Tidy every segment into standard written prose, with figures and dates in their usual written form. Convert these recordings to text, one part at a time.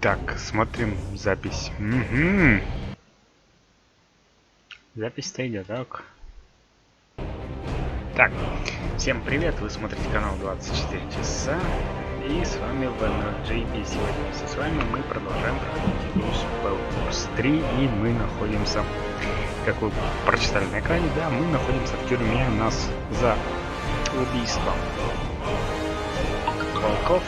Так, смотрим запись. Угу. Запись-то идет, так. Так, всем привет, вы смотрите канал 24 часа. И с вами VNRJ. И сегодня вместе с вами мы продолжаем проходить игру SpellForce 3. И мы находимся, как вы прочитали на экране, да, мы находимся в тюрьме. Нас за убийством волков.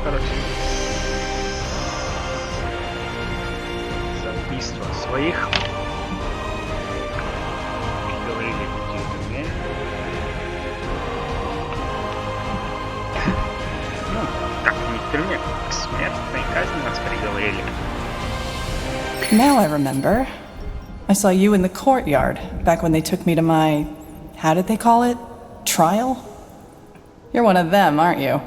Короче, за убийство своих говорили люди в тюрьме. Ну, как не в тюрьме, к смертной казни нас приговорили. Now I remember. I saw you in the courtyard back when they took me to my, how did they call it? Trial? You're one of them, aren't you?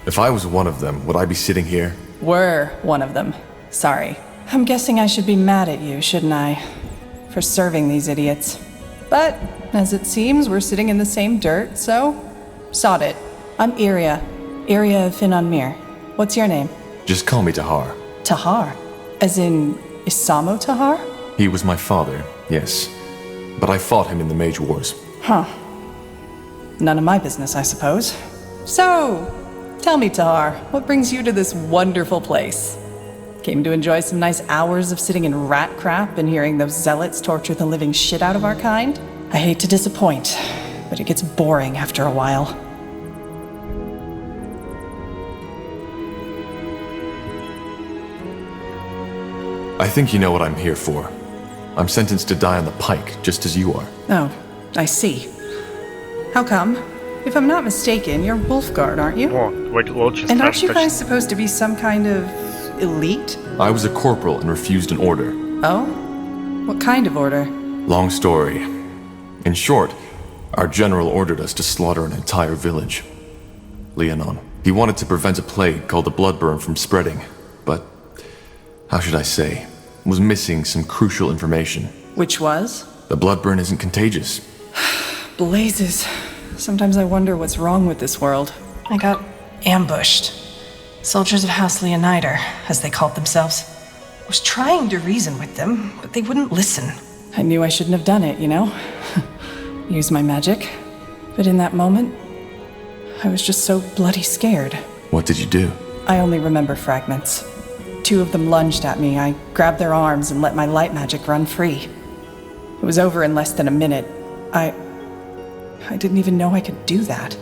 If I was one of them, would I be sitting here? Were one of them. Sorry. I'm guessing I should be mad at you, shouldn't I? For serving these idiots. But, as it seems, we're sitting in the same dirt, so... Sod it. I'm Iria. Iria Finonmir. What's your name? Just call me Tahar. Tahar? As in, Isamo Tahar? He was my father, yes. But I fought him in the Mage Wars. Huh. None of my business, I suppose. So, tell me, Tahar, what brings you to this wonderful place? Came to enjoy some nice hours of sitting in rat crap and hearing those zealots torture the living shit out of our kind? I hate to disappoint, but it gets boring after a while. I think you know what I'm here for. I'm sentenced to die on the pike, just as you are. Oh, I see. How come? If I'm not mistaken, you're Wolfguard, aren't you? And aren't you guys supposed to be some kind of elite? I was a corporal and refused an order. Oh? What kind of order? Long story. In short, our general ordered us to slaughter an entire village. Leonon. He wanted to prevent a plague called the bloodburn from spreading, but, how should I say, was missing some crucial information. Which was? The bloodburn isn't contagious. Blazes. Sometimes I wonder what's wrong with this world. I got ambushed. Soldiers of House Leonider, as they called themselves. I was trying to reason with them, but they wouldn't listen. I knew I shouldn't have done it, you know? Use my magic. But in that moment, I was just so bloody scared. What did you do? I only remember fragments. Two of them lunged at me. I grabbed their arms and let my light magic run free. It was over in less than a minute. I didn't even know I could do that.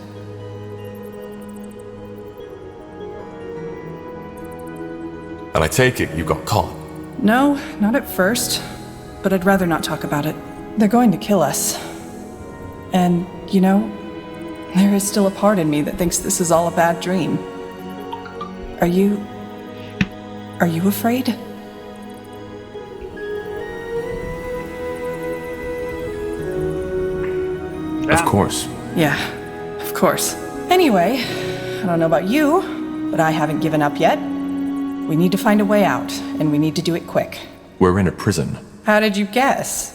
And I take it you got caught. No, not at first. But I'd rather not talk about it. They're going to kill us. And, you know, there is still a part in me that thinks this is all a bad dream. Are you afraid? Of course. Yeah, of course. Anyway, I don't know about you, but I haven't given up yet. We need to find a way out, and we need to do it quick. We're in a prison. How did you guess?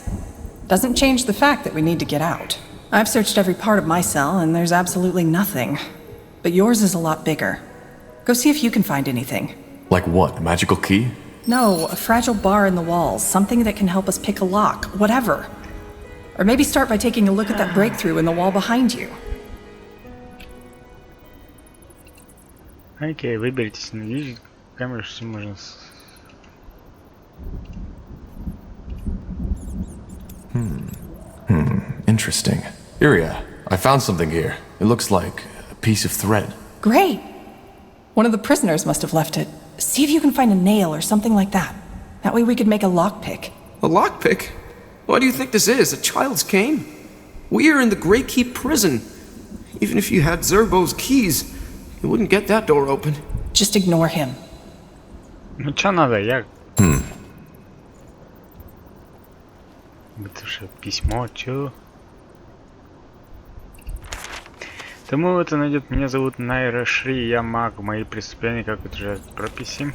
Doesn't change the fact that we need to get out. I've searched every part of my cell, and there's absolutely nothing. But yours is a lot bigger. Go see if you can find anything. Like what, a magical key? No, a fragile bar in the walls, something that can help us pick a lock, whatever. Or maybe start by taking a look at that breakthrough in the wall behind you. Окей, выберитесь на видео, камеру, что можно... Interesting. Iria, I found something here. It looks like a piece of thread. Great! One of the prisoners must have left it. See if you can find a nail or something like that. That way we could make a lockpick. A lockpick? What do you think this is, a child's cane? We are in the Great Keep prison. Even if you had Zerbo's keys, you wouldn't get that door open. Just ignore him. Ну чё надо, я... Это же письмо, чё? Тому это найдет. Меня зовут Найра Шри, я маг. Мои преступления, как это же прописи.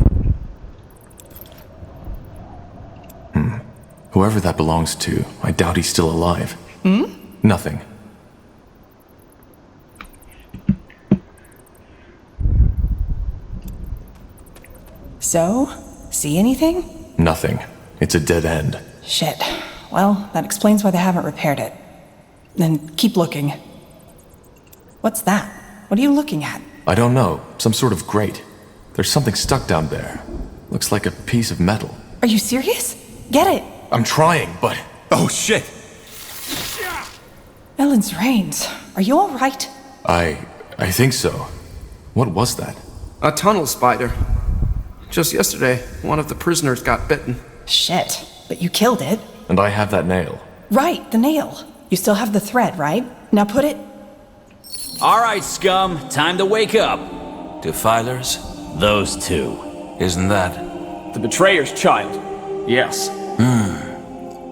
Whoever that belongs to, I doubt he's still alive. Nothing. So, see anything? Nothing. It's a dead end. Shit. Well, that explains why they haven't repaired it. Then keep looking. What's that? What are you looking at? I don't know. Some sort of grate. There's something stuck down there. Looks like a piece of metal. Are you serious? Get it! I'm trying, but... Oh shit! Ellen's reins. Are you alright? I think so. What was that? A tunnel spider. Just yesterday, one of the prisoners got bitten. Shit. But you killed it. And I have that nail. Right, the nail. You still have the thread, right? Now put it... Alright, scum. Time to wake up. Defilers? Those two. Isn't that? The betrayer's child. Yes.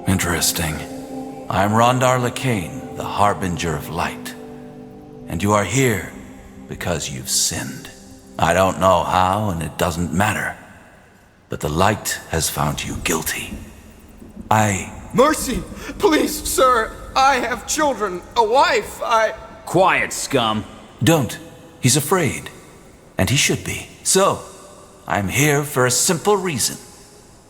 Interesting. I'm Rondar Lacane, the Harbinger of Light. And you are here because you've sinned. I don't know how, and it doesn't matter. But the light has found you guilty. Mercy! Please, sir! I have children, a wife, Quiet, scum. Don't. He's afraid. And he should be. So, I'm here for a simple reason.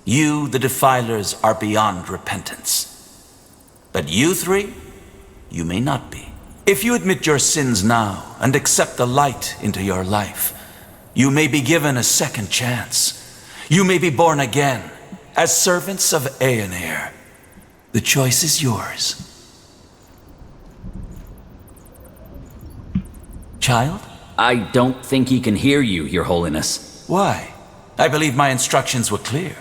You, the Defilers, are beyond repentance. But you three, you may not be. If you admit your sins now and accept the light into your life, you may be given a second chance. You may be born again as servants of Aeonir. The choice is yours. Child? I don't think he can hear you, Your Holiness. Why? I believe my instructions were clear.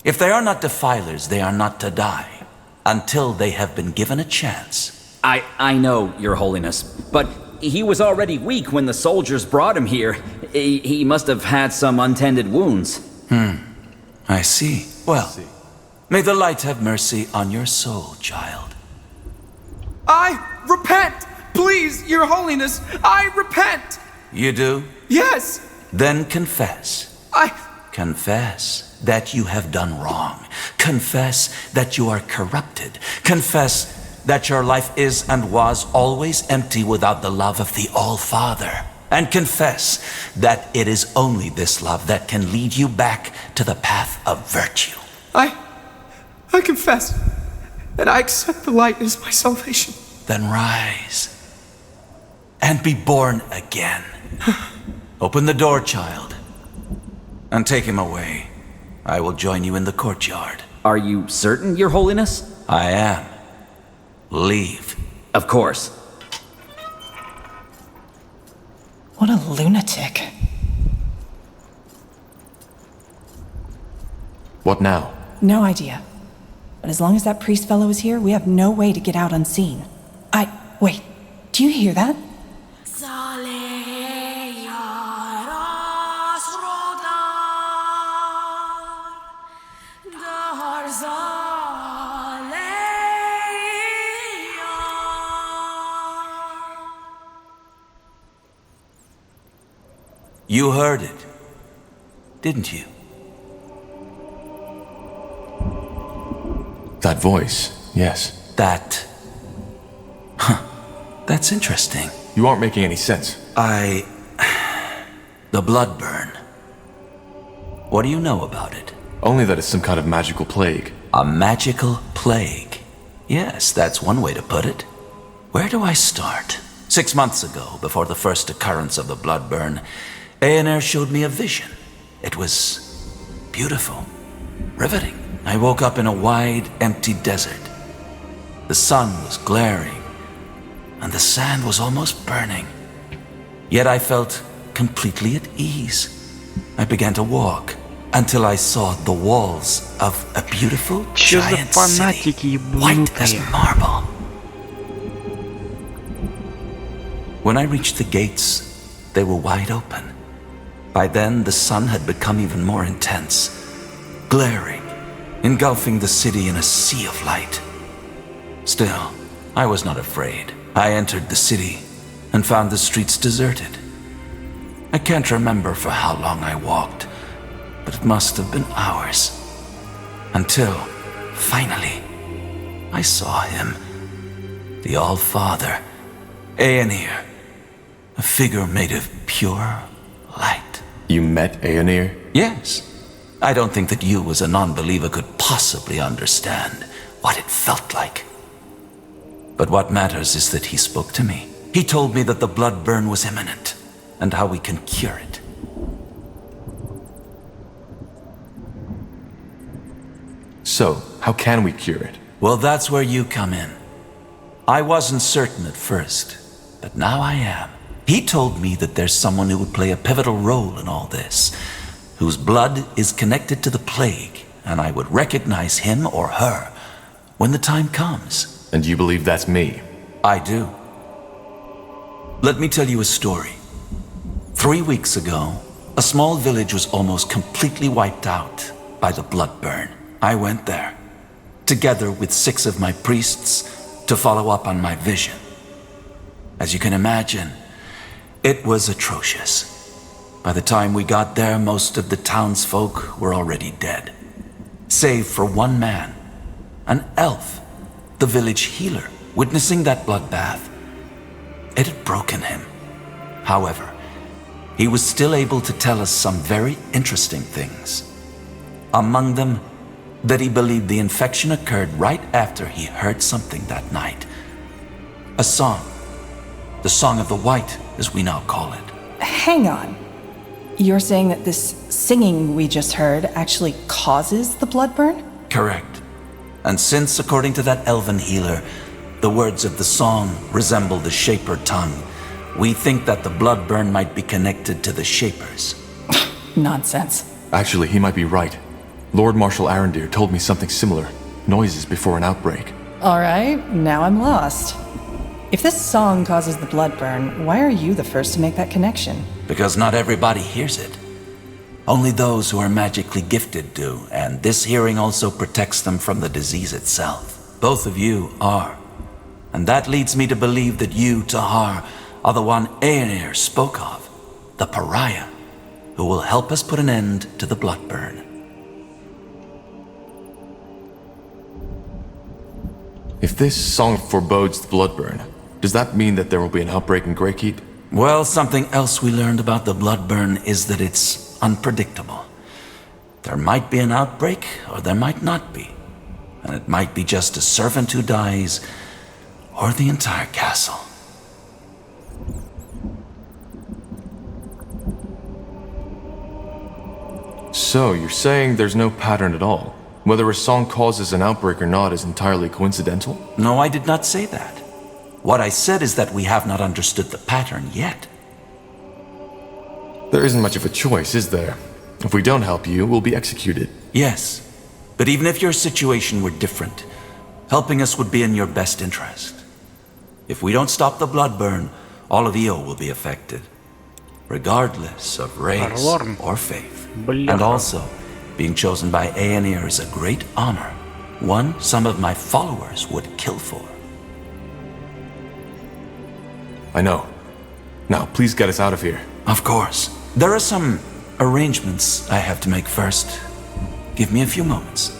If they are not defilers, they are not to die until they have been given a chance. I know, Your Holiness, but he was already weak when the soldiers brought him here. He must have had some untended wounds. I see. Well, may the light have mercy on your soul, child. I repent! Please, Your Holiness, I repent! You do? Yes! Then confess. Confess that you have done wrong. Confess that you are corrupted. Confess that your life is and was always empty without the love of the All-Father. And confess that it is only this love that can lead you back to the path of virtue. I confess that I accept the light as my salvation. Then rise and be born again. Open the door, child, and take him away. I will join you in the courtyard. Are you certain, Your Holiness? I am. Leave. Of course. What a lunatic. What now? No idea. But as long as that priest fellow is here, we have no way to get out unseen. Wait. Do you hear that? You heard it, didn't you? That voice, yes. That's interesting. You aren't making any sense. The blood burn. What do you know about it? Only that it's some kind of magical plague. A magical plague. Yes, that's one way to put it. Where do I start? 6 months ago, before the first occurrence of the blood burn, Aeonir showed me a vision. It was beautiful, riveting. I woke up in a wide, empty desert. The sun was glaring, and the sand was almost burning. Yet I felt completely at ease. I began to walk until I saw the walls of a beautiful giant city, white as marble. When I reached the gates, they were wide open. By then, the sun had become even more intense, glaring, engulfing the city in a sea of light. Still, I was not afraid. I entered the city and found the streets deserted. I can't remember for how long I walked, but it must have been hours. Until Finally, I saw him. The All-Father, Aenir. A figure made of pure light. You met Aenir? Yes. I don't think that you, as a non-believer, could possibly understand what it felt like. But what matters is that he spoke to me. He told me that the blood burn was imminent, and how we can cure it. So, how can we cure it? Well, that's where you come in. I wasn't certain at first, but now I am. He told me that there's someone who would play a pivotal role in all this, whose blood is connected to the plague, and I would recognize him or her when the time comes. And you believe that's me? I do. Let me tell you a story. 3 weeks ago, a small village was almost completely wiped out by the blood burn. I went there, together with 6 of my priests, to follow up on my vision. As you can imagine, it was atrocious. By the time we got there, most of the townsfolk were already dead. Save for one man, an elf, the village healer, witnessing that bloodbath. It had broken him. However, he was still able to tell us some very interesting things. Among them, that he believed the infection occurred right after he heard something that night. A song. The Song of the White, as we now call it. Hang on. You're saying that this singing we just heard actually causes the blood burn? Correct. And since, according to that elven healer, the words of the song resemble the Shaper tongue, we think that the blood burn might be connected to the Shapers. Nonsense. Actually, he might be right. Lord Marshal Arendir told me something similar. Noises before an outbreak. All right, now I'm lost. If this song causes the blood burn, why are you the first to make that connection? Because not everybody hears it. Only those who are magically gifted do, and this hearing also protects them from the disease itself. Both of you are. And that leads me to believe that you, Tahar, are the one Aenir spoke of, the pariah, who will help us put an end to the blood burn. If this song forebodes the blood burn, does that mean that there will be an outbreak in Greykeep? Well, something else we learned about the blood burn is that it's unpredictable. There might be an outbreak, or there might not be. And it might be just a servant who dies, or the entire castle. So, you're saying there's no pattern at all? Whether a song causes an outbreak or not is entirely coincidental? No, I did not say that. What I said is that we have not understood the pattern yet. There isn't much of a choice, is there? If we don't help you, we'll be executed. Yes, but even if your situation were different, helping us would be in your best interest. If we don't stop the blood burn, all of Io will be affected, regardless of race or faith. And also, being chosen by Aenir is a great honor, one some of my followers would kill for. I know. Now, please get us out of here. Of course. There are some arrangements I have to make first. Give me a few moments.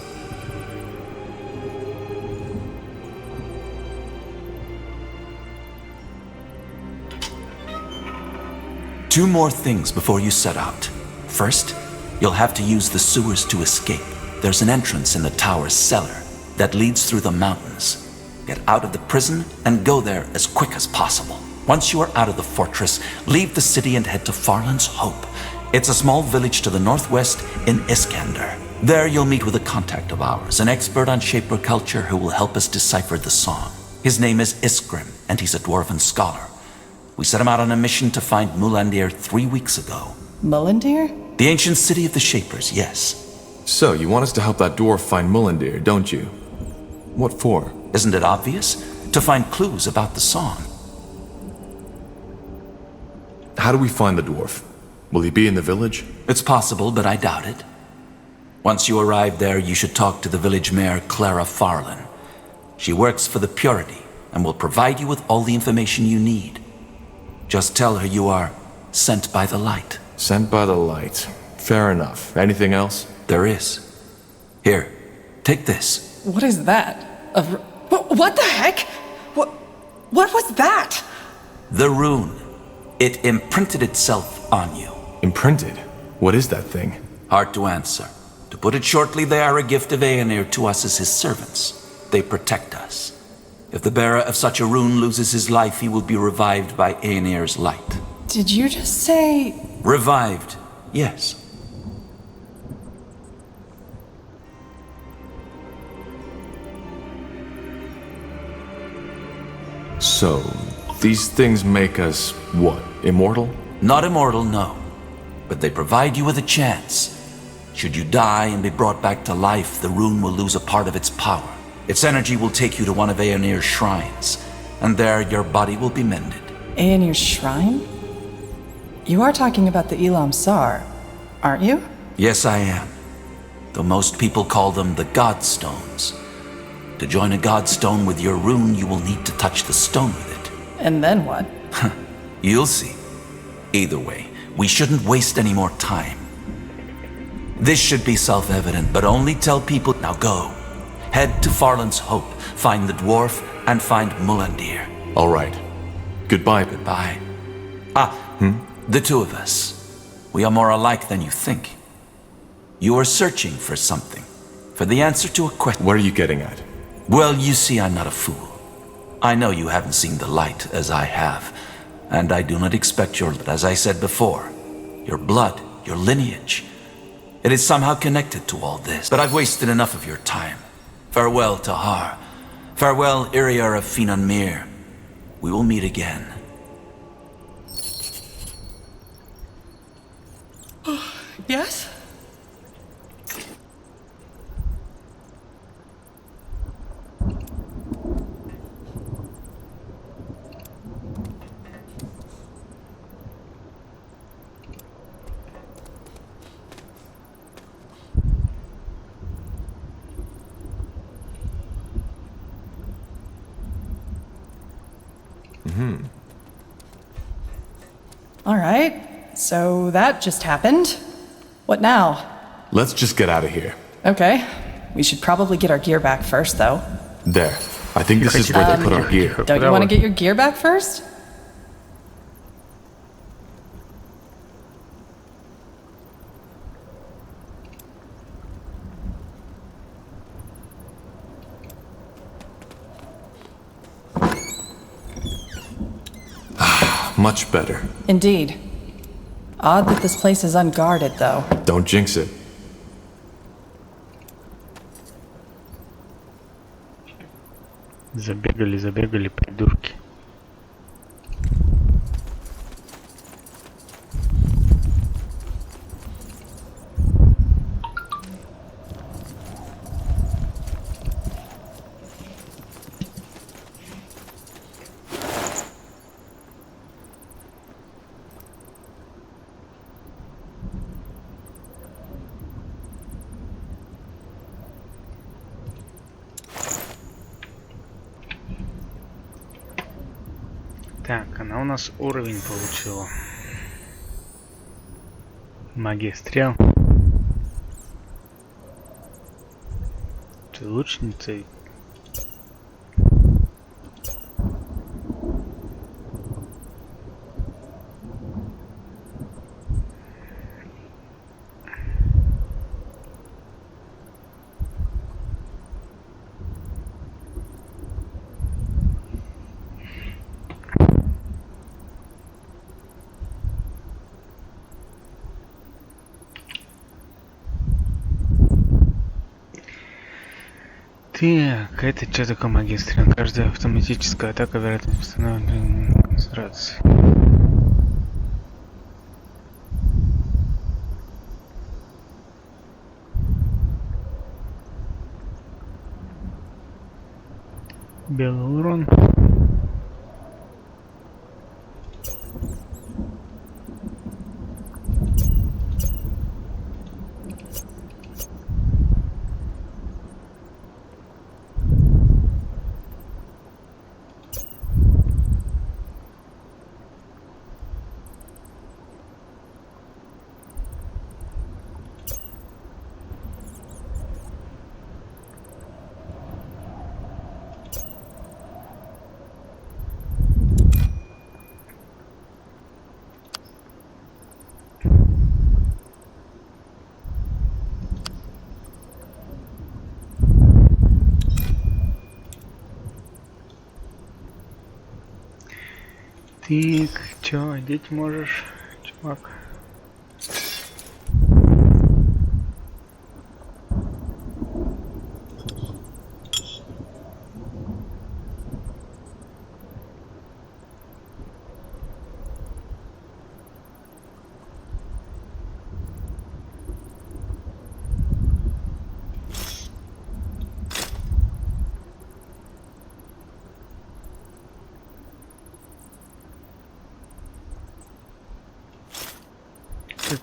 Two more things before you set out. First, you'll have to use the sewers to escape. There's an entrance in the tower's cellar that leads through the mountains. Get out of the prison and go there as quick as possible. Once you are out of the fortress, leave the city and head to Farland's Hope. It's a small village to the northwest in Iskander. There you'll meet with a contact of ours, an expert on Shaper culture who will help us decipher the song. His name is Iskrim, and he's a dwarven scholar. We set him out on a mission to find Mulandir 3 weeks ago. Mulandir? The ancient city of the Shapers, yes. So, you want us to help that dwarf find Mulandir, don't you? What for? Isn't it obvious? To find clues about the song. How do we find the dwarf? Will he be in the village? It's possible, but I doubt it. Once you arrive there, you should talk to the village mayor, Clara Farland. She works for the Purity and will provide you with all the information you need. Just tell her you are sent by the light. Sent by the light. Fair enough. Anything else? There is. Here, take this. What is that? What the heck? What was that? The rune. It imprinted itself on you. Imprinted? What is that thing? Hard to answer. To put it shortly, they are a gift of Aenir to us as his servants. They protect us. If the bearer of such a rune loses his life, he will be revived by Aenir's light. Did you just say... Revived, yes. So, these things make us, what, immortal? Not immortal, no. But they provide you with a chance. Should you die and be brought back to life, the rune will lose a part of its power. Its energy will take you to one of Aenir's shrines, and there your body will be mended. Aenir's shrine? You are talking about the Elam Sar, aren't you? Yes, I am. Though most people call them the Godstones. To join a Godstone with your rune, you will need to touch the stone with it. And then what? You'll see. Either way, we shouldn't waste any more time. This should be self-evident, but only tell people. Now go. Head to Farland's Hope, find the dwarf, and find Mulandir. All right. Goodbye. Goodbye. The two of us. We are more alike than you think. You are searching for something. For the answer to a question. What are you getting at? Well, you see, I'm not a fool. I know you haven't seen the light as I have, and I do not expect as I said before, your blood, your lineage. It is somehow connected to all this, but I've wasted enough of your time. Farewell, Tahar. Farewell, Iriar of Finanmir. We will meet again. Yes? All right, so that just happened. What now? Let's just get out of here. Okay, we should probably get our gear back first, though. There. I think this is where they put our gear. Don't you want to get your gear back first? Much better. Indeed. Odd that this place is unguarded, though. Don't jinx it. Забегали, придурки. Так, она у нас уровень получила. Магия стрел. Ты лучница. Так, это что такое магистр? Каждая автоматическая атака, вероятно, установлена концентрации. Белый урон. И чё, одеть можешь, чувак?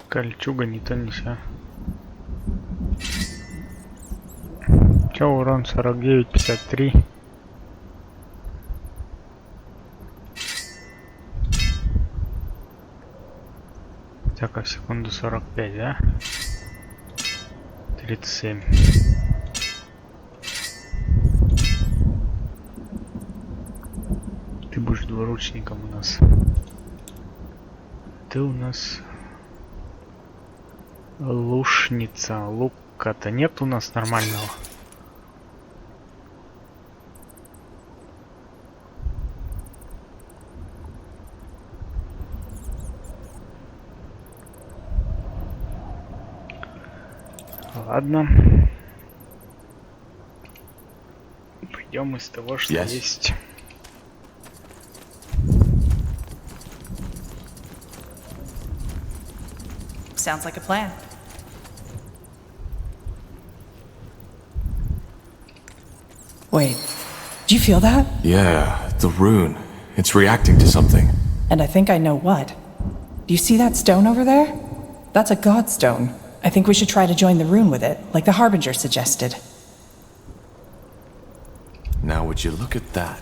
Кольчуга не то не ся. Чё, урон 49-53. Атака в секунду 45, да? 37. Ты будешь двуручником у нас. Ты у нас лушница. Лука-то нет у нас нормального. Ладно. Пойдем из того, что есть. Sounds like a plan. Wait, do you feel that? Yeah, the rune. It's reacting to something. And I think I know what. Do you see that stone over there? That's a godstone. I think we should try to join the rune with it, like the Harbinger suggested. Now would you look at that?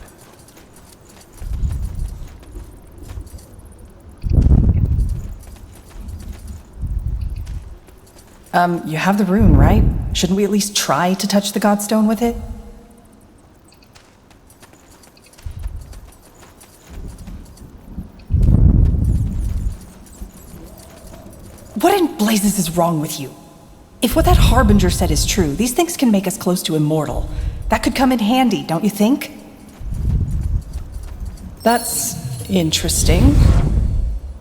You have the rune, right? Shouldn't we at least try to touch the godstone with it? What in blazes is wrong with you? If what that Harbinger said is true, these things can make us close to immortal. That could come in handy, don't you think? That's interesting.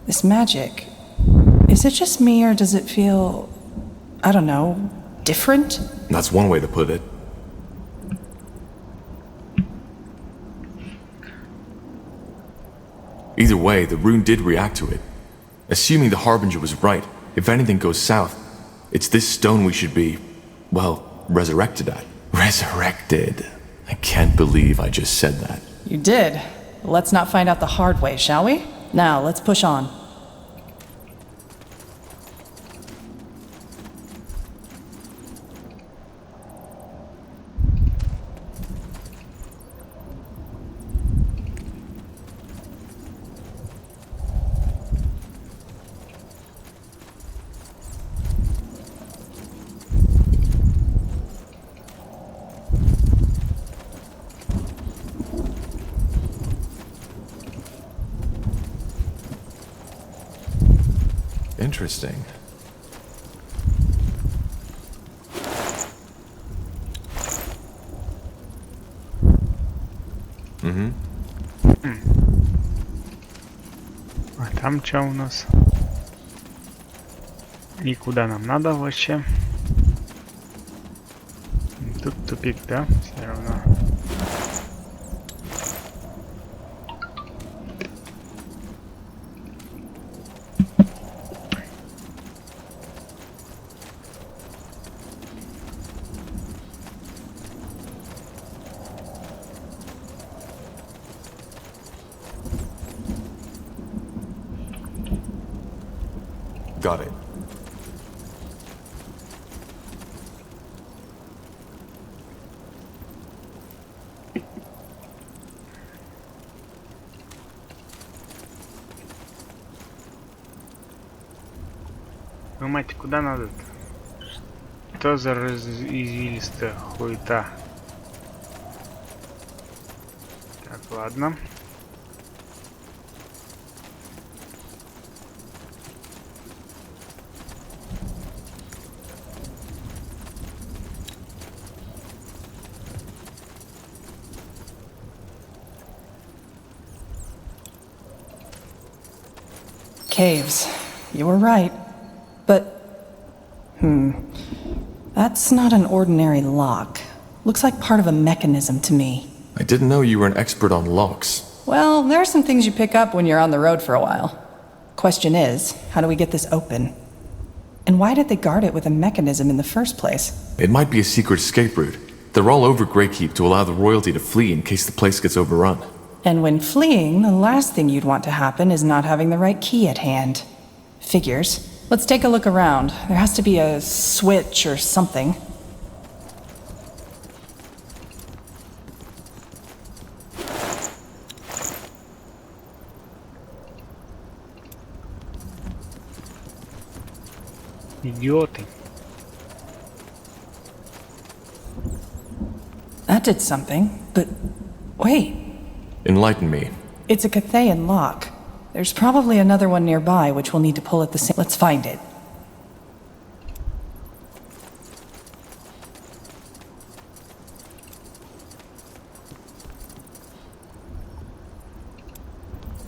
This magic. Is it just me, or does it feel, I don't know, different? That's one way to put it. Either way, the rune did react to it. Assuming the Harbinger was right, if anything goes south, it's this stone we should be, well, resurrected at. Resurrected. I can't believe I just said that. You did. Let's not find out the hard way, shall we? Now, let's push on. Interesting. А там что у нас? И куда нам надо вообще? Тут тупик, да? Все равно. Got it. Ну, мать, куда надо-то? Что за извилистая хуета? Так, ладно. caves. You were right. But... That's not an ordinary lock. Looks like part of a mechanism to me. I didn't know you were an expert on locks. Well, there are some things you pick up when you're on the road for a while. Question is, how do we get this open? And why did they guard it with a mechanism in the first place? It might be a secret escape route. They're all over Greykeep to allow the royalty to flee in case the place gets overrun. And when fleeing, the last thing you'd want to happen is not having the right key at hand. Figures. Let's take a look around. There has to be a switch or something. Идиоты. That did something, but wait. Enlighten me. It's a Cathayan lock. There's probably another one nearby, which we'll need to pull at the same... Let's find it.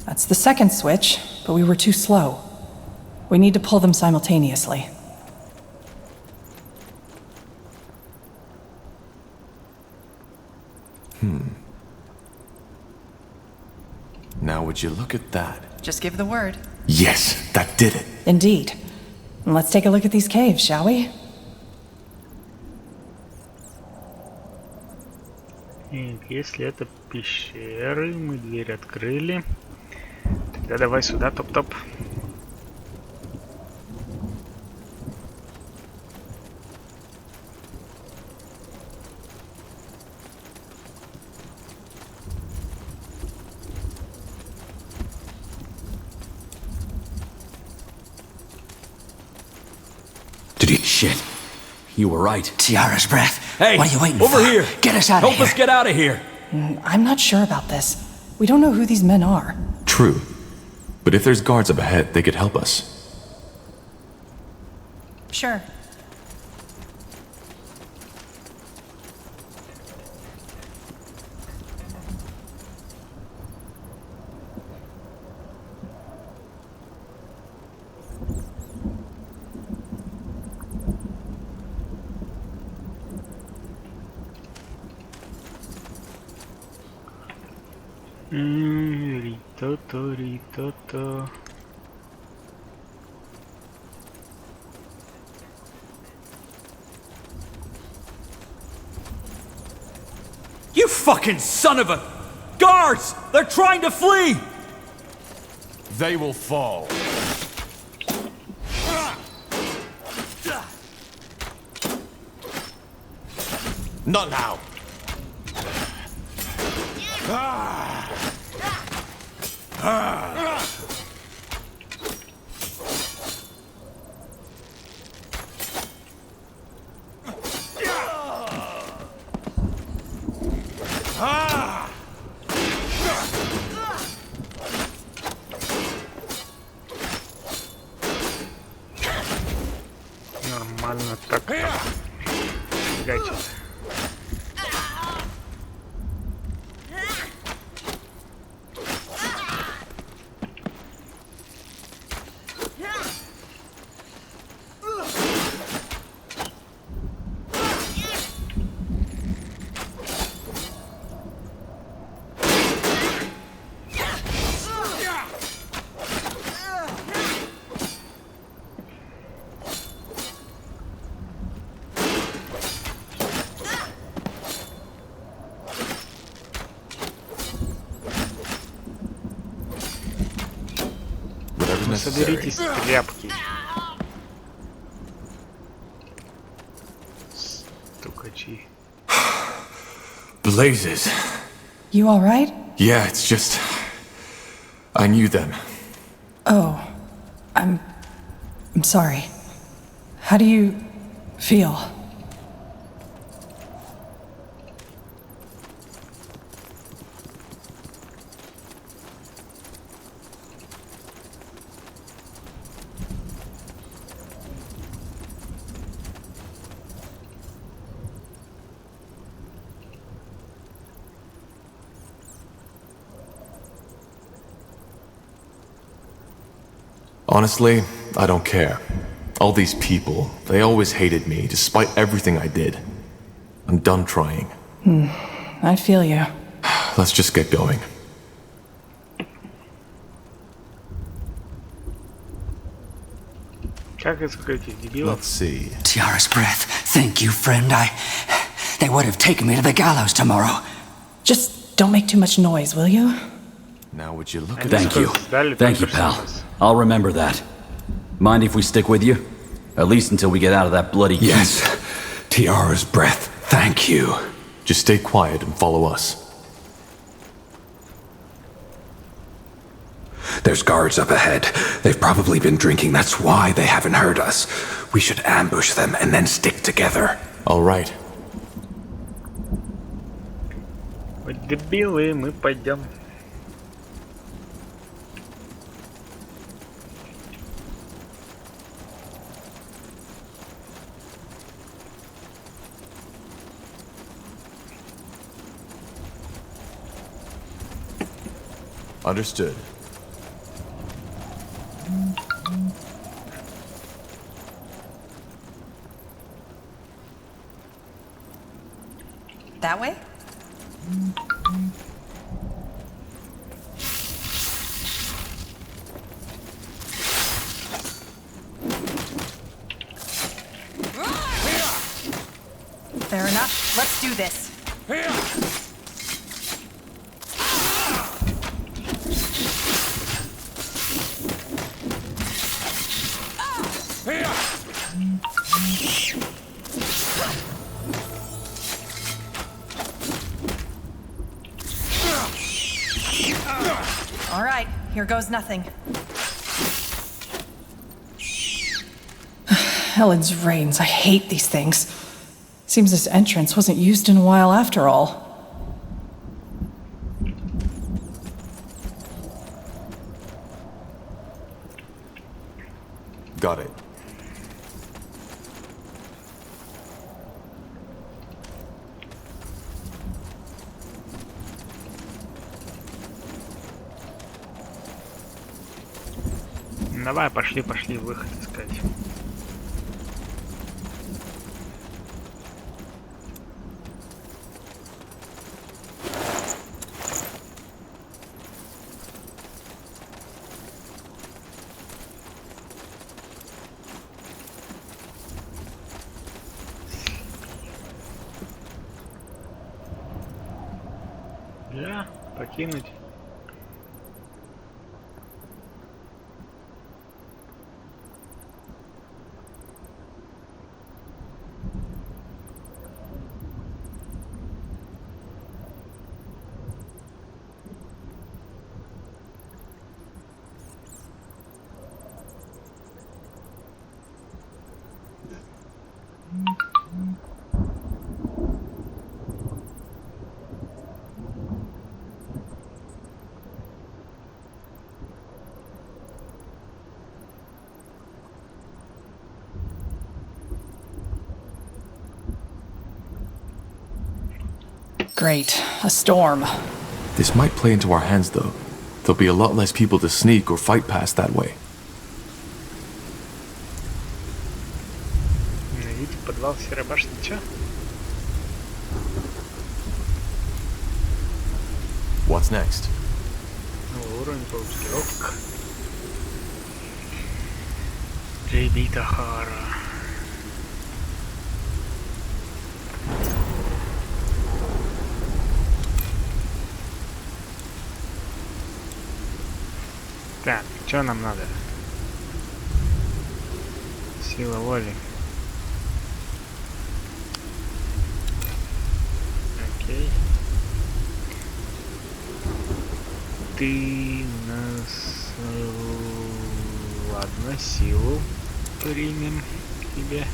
That's the second switch, but we were too slow. We need to pull them simultaneously. Now would you look at that? Just give the word. Yes, that did it. Indeed. And let's take a look at these caves, shall we? Если это пещеры, мы дверь открыли. Тогда давай сюда, топ-топ. Shit. You were right. Tiara's breath. Hey, what are you waiting over for? here. Get us out of Help here. us get out of here. I'm not sure about this. We don't know who these men are. True. But if there's guards up ahead, they could help us. Sure. Рито-то, рито-то. You fucking son of a... Guards! They're trying to flee! They will fall. Not now. Нормально так. Гачи. Соберитесь, тряпки. Стукачи. Blazes. You all right? Yeah, it's just... I knew them. Oh, I'm sorry. How do you feel? Honestly, I don't care. All these people, they always hated me, despite everything I did. I'm done trying. I feel you. Let's just get going. Как искать этих дебилов? Let's see. Tiara's breath. Thank you, friend. They would have taken me to the gallows tomorrow. Just don't make too much noise, will you? Now would you look at Thank you. Дали Thank you, только pal. что нас. I'll remember that. Mind if we stick with you? At least until we get out of that bloody heat. Yes. Tiara's breath. Thank you. Just stay quiet and follow us. There's guards up ahead. They've probably been drinking. That's why they haven't heard us. We should ambush them and then stick together. All right. Вот дебилы, мы пойдем. Understood. That way? Fair enough. Let's do this. All right, here goes nothing. Helen's reins. I hate these things. Seems this entrance wasn't used in a while after all. Got it. Давай, пошли, выход искать. Да, покинуть. Great, a storm. This might play into our hands, though. There'll be a lot less people to sneak or fight past that way. Найдите подвал Серой башни. Чё? What's next? Новый уровень получили. Ок. Ребята Хара. Так, что нам надо? Сила воли. Окей. Ты нас... Ладно, силу примем к тебе.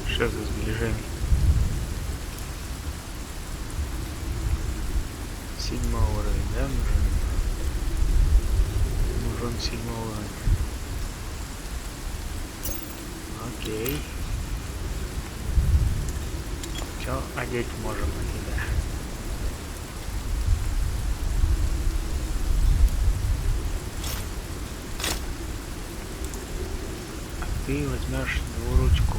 Что за сближение? 7-й уровень, да, нужен? Нужен 7-й уровень. Окей. Все одеть можем на тебя. А ты возьмешь двуручку.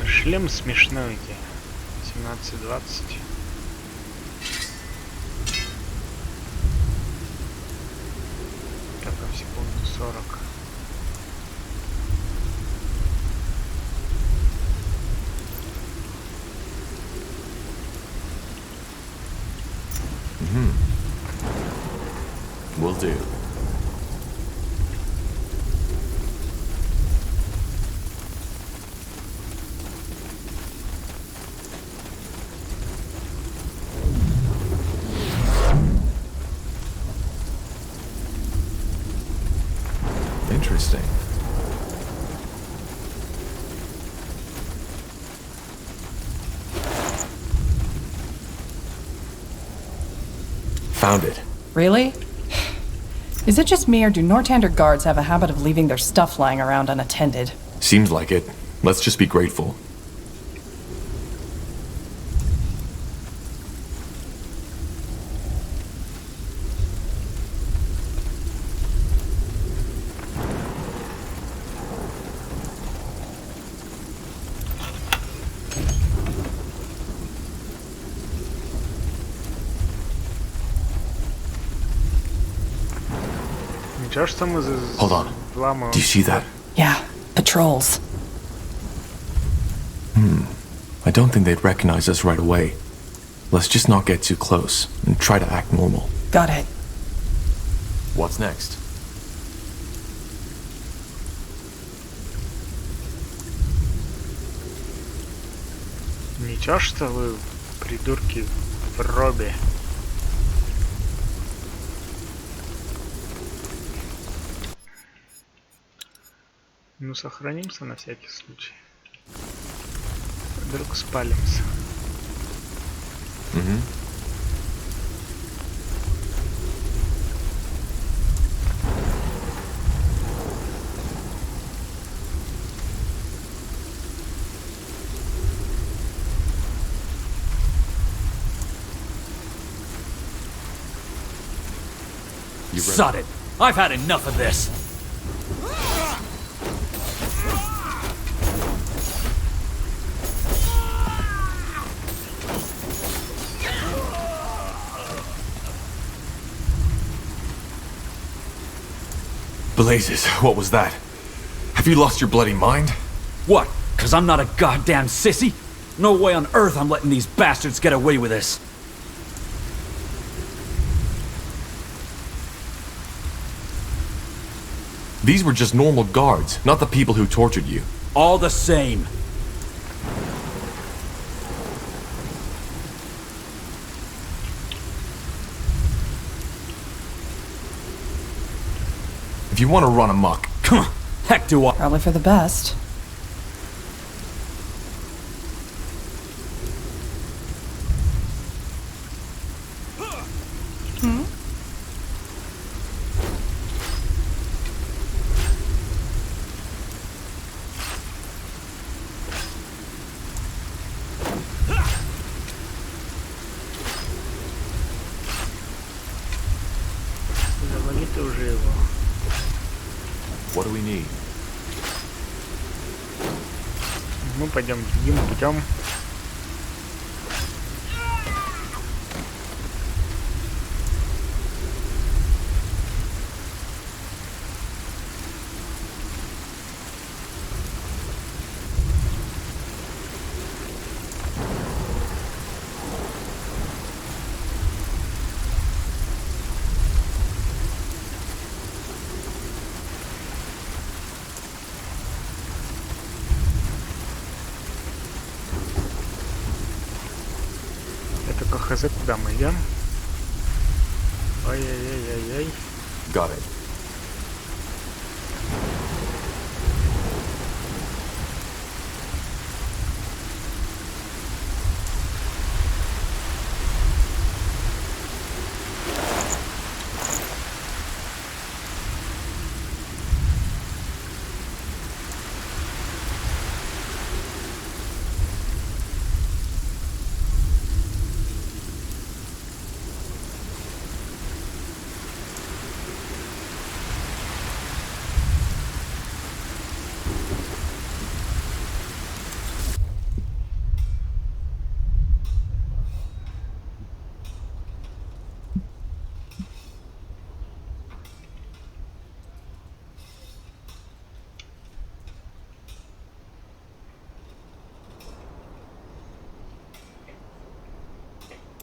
Нет. Шлем смешной у тебя. 17-20. Так, а в секунду 40. Will do. Interesting. Found it. Really? Is it just me, or do Nortander guards have a habit of leaving their stuff lying around unattended? Seems like it. Let's just be grateful. Hold on. Do you see that? Yeah, patrols. I don't think they'd recognize us right away. Let's just not get too close and try to act normal. Got it. What's next? Ничего, что вы, придурки, в робе. Ну, сохранимся на всякий случай. Вдруг спалимся. Угу. Sod it! I've had enough of this! Blazes, what was that? Have you lost your bloody mind? What? 'Cause I'm not a goddamn sissy? No way on earth I'm letting these bastards get away with this. These were just normal guards, not the people who tortured you. All the same. If you want to run amok, Come on. Heck do I. Probably for the best. Завали-то уже его. what do we need? Мы пойдем другим путем. Только хз, куда мы идем? Ой-ой-ой-ой-ой. Got it.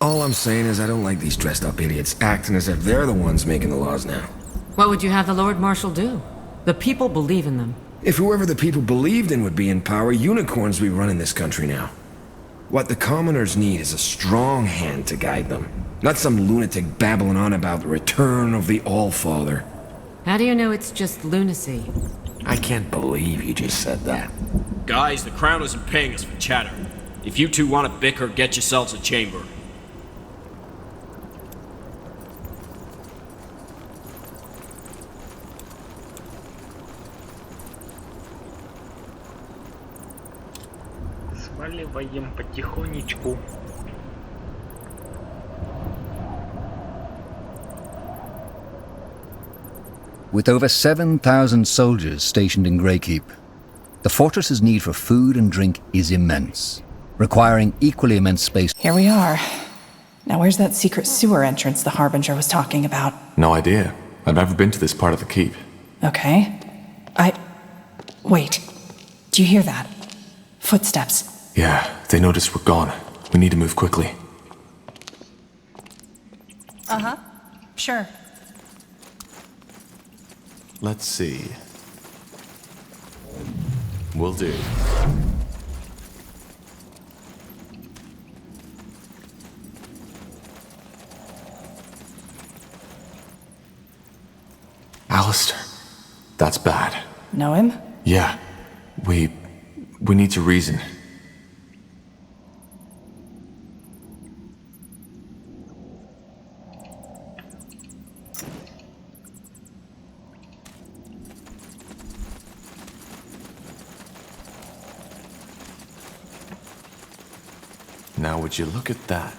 All I'm saying is I don't like these dressed up idiots acting as if they're the ones making the laws now. What would you have the Lord Marshal do? The people believe in them. If whoever the people believed in would be in power, unicorns would be running this country now. What the commoners need is a strong hand to guide them. Not some lunatic babbling on about the return of the All-Father. How do you know it's just lunacy? I can't believe you just said that. Guys, the Crown isn't paying us for chatter. If you two want to bicker, get yourselves a chamber. Сваливаем потихонечку. With over 7,000 soldiers stationed in Greykeep, the fortress's need for food and drink is immense, requiring equally immense space. Here we are. Now where's that secret sewer entrance the Harbinger was talking about? No idea. I've never been to this part of the keep. Okay. Wait. Do you hear that? Footsteps. Yeah, they noticed we're gone. We need to move quickly. Uh-huh. Sure. Let's see. Will do. Alistair. That's bad. Know him? Yeah. We need to reason. Now would you look at that?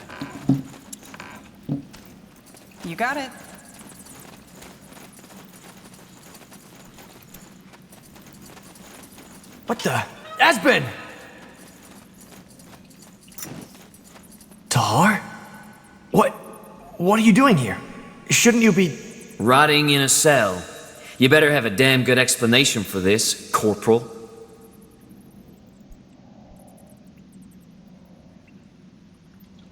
You got it. What the? Aspen! Tahar? What are you doing here? Shouldn't you be... Rotting in a cell. You better have a damn good explanation for this, Corporal.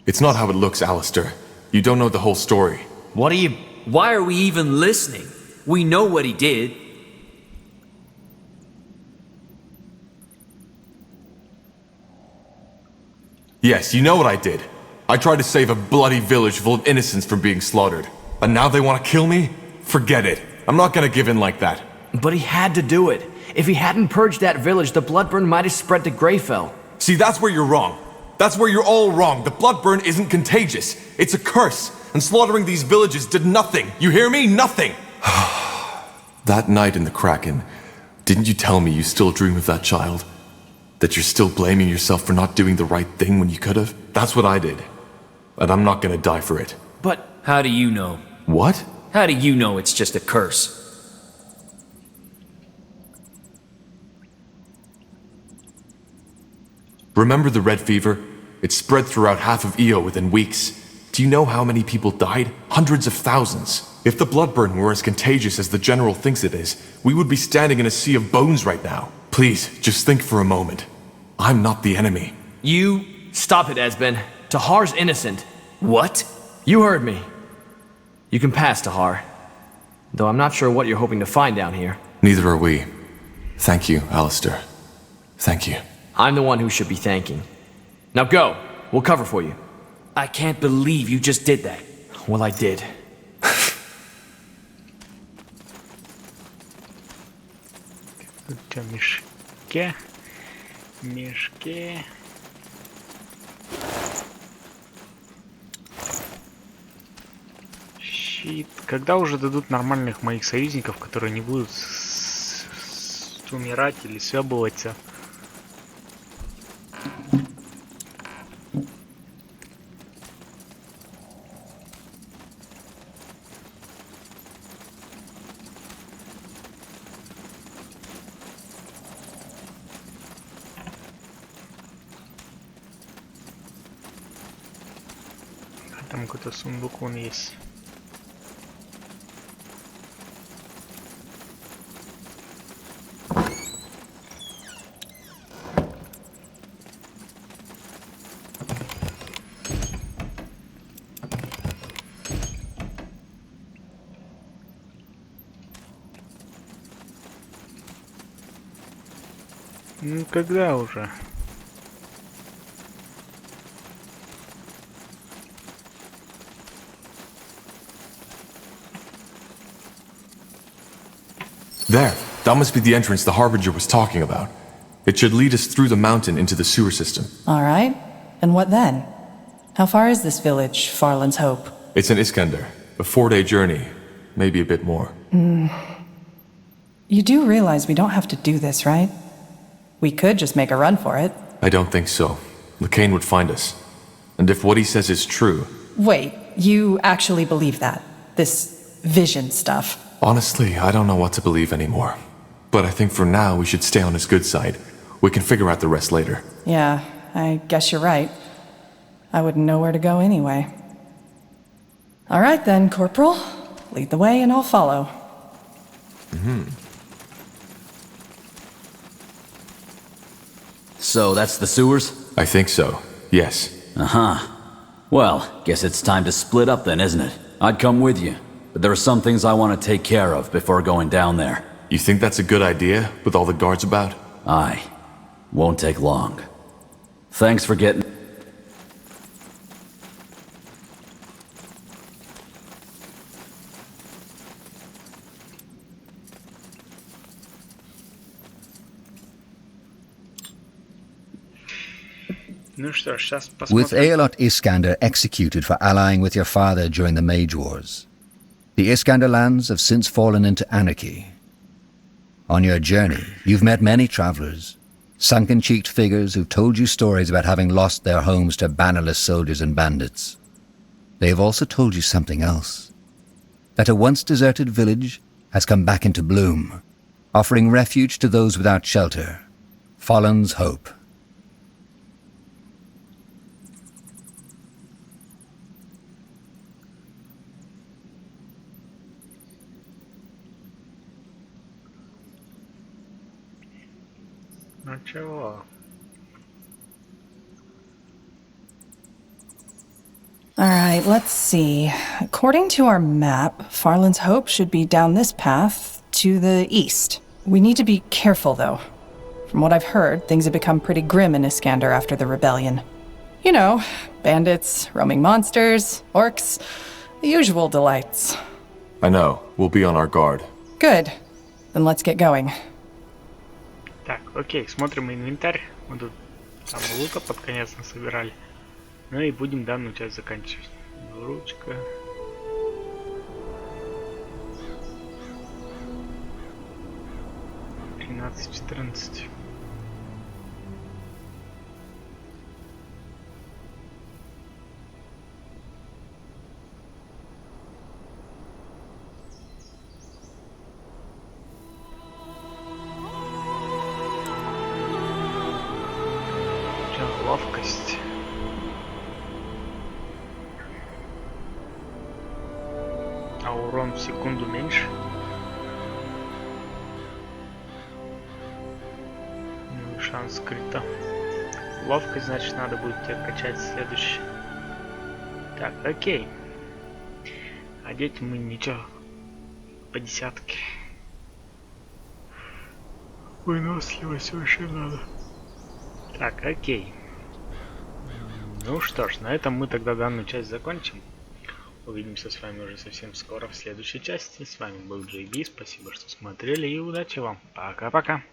It's not how it looks, Alistair. You don't know the whole story. What are you... Why are we even listening? We know what he did. Yes, you know what I did. I tried to save a bloody village full of innocents from being slaughtered. And now they want to kill me? Forget it. I'm not gonna give in like that. But he had to do it. If he hadn't purged that village, the Bloodburn might have spread to Greyfell. See, that's where you're wrong. That's where you're all wrong. The Bloodburn isn't contagious. It's a curse. And slaughtering these villages did nothing. You hear me? Nothing! That night in the Kraken, didn't you tell me you still dream of that child? That you're still blaming yourself for not doing the right thing when you could have? That's what I did. And I'm not gonna die for it. But... How do you know? What? How do you know it's just a curse? Remember the red fever? It spread throughout half of Io within weeks. Do you know how many people died? Hundreds of thousands. If the Bloodburn were as contagious as the General thinks it is, we would be standing in a sea of bones right now. Please, just think for a moment. I'm not the enemy. You... Stop it, Esben. Tahar's innocent. What? You heard me. You can pass, Tahar. Though I'm not sure what you're hoping to find down here. Neither are we. Thank you, Alistair. Thank you. I'm the one who should be thanking. Now go. We'll cover for you. I can't believe you just did that. Well, I did. Мешке. Щит. Когда уже дадут нормальных моих союзников, которые не будут умирать или съебываться? Там какой-то сундук вон есть. Ну когда уже? There. That must be the entrance the Harbinger was talking about. It should lead us through the mountain into the sewer system. Alright. And what then? How far is this village, Farland's Hope? It's in Iskander. A 4-day journey. Maybe a bit more. You do realize we don't have to do this, right? We could just make a run for it. I don't think so. Lacane would find us. And if what he says is true... Wait, you actually believe that? This vision stuff? Honestly, I don't know what to believe anymore. But I think for now we should stay on his good side. We can figure out the rest later. Yeah, I guess you're right. I wouldn't know where to go anyway. Alright then, Corporal. Lead the way and I'll follow. So that's the sewers? I think so. Yes. Uh-huh. Well, guess it's time to split up then, isn't it? I'd come with you, but there are some things I want to take care of before going down there. You think that's a good idea, with all the guards about? Aye. Won't take long. Thanks for getting... Ну что ж, сейчас With посмотрим. Aelot Iskander executed for allying with your father during the Mage Wars, the Iskander lands have since fallen into anarchy. On your journey, you've met many travelers, sunken-cheeked figures who've told you stories about having lost their homes to bannerless soldiers and bandits. They have also told you something else, that a once-deserted village has come back into bloom, offering refuge to those without shelter. Farland's Hope. Ну чего? Alright, let's see. According to our map, Farland's Hope should be down this path to the east. We need to be careful, though. From what I've heard, things have become pretty grim in Iskander after the rebellion. You know, bandits, roaming monsters, orcs, the usual delights. I know. We'll be on our guard. Good. Then let's get going. Так, окей, смотрим инвентарь. Мы тут там лука под конец насобирали. Ну и будем данную часть заканчивать. Ручка. Тринадцать, 14. Ловкость. А урон в секунду меньше. Ну и шанс скрыто. Ловкость, значит, надо будет тебе качать следующий. Так, окей. Одеть мы ничего. По десятке. Выносливость вообще надо. Так, окей. Ну что ж, на этом мы тогда данную часть закончим. Увидимся с вами уже совсем скоро в следующей части. С вами был JB, спасибо, что смотрели и удачи вам. Пока-пока.